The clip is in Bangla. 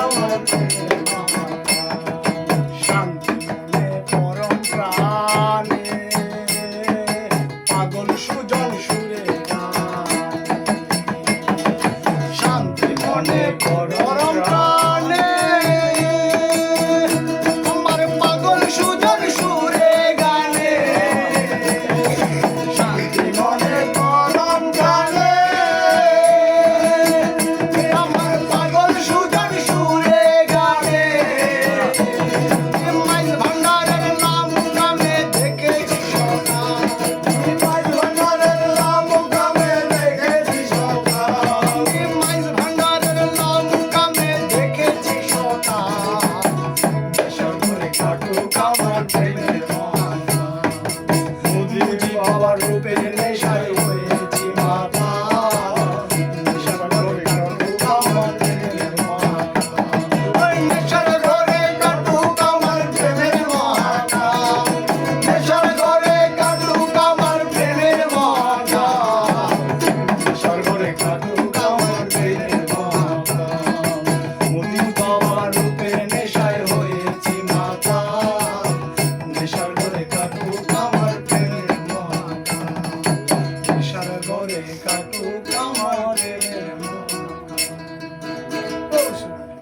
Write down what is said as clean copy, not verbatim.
আমার প্রেমের মাতা। শান্তি মনে পরম প্রাণে পাগল সুজন সুরে গানে। শান্তি মনে পরম প্রাণে আমার পাগল সুজন সুরে গানে। শান্তি মনে পরম প্রাণে আমার পাগল সুজন সুরে গানে। মাইল ভান্ডারের নাম গ্রামে দেখেছি সোনা, মাইল ভান্ডারের নাম গ্রামে দেখেছি সোনা, মাইল ভান্ডারের নাম গ্রামে দেখেছি সোনা। নেশার ঘরে কাটুক আমার প্রেমের মাতা। মুজি বাবার রূপে নেশায় হয়েছি মাতা। নেশার ঘরে কাটুক আমার প্রেমের মাতা। ওই নেশার ঘরে কাটুক আমার প্রেমের মাতা। নেশার ঘরে কাটুক আমার প্রেমের মাতা। নেশার ঘরে কাটুক আমার প্রেমের মাতা। মুজি বাবার রূপে নেশায় হয়েছি মাতা। নেশার ঘরে কাটুক আমার প্রেমের মাতা। নেশার ঘরে কাটুক আমার প্রেমের মাতা। ও সোনা।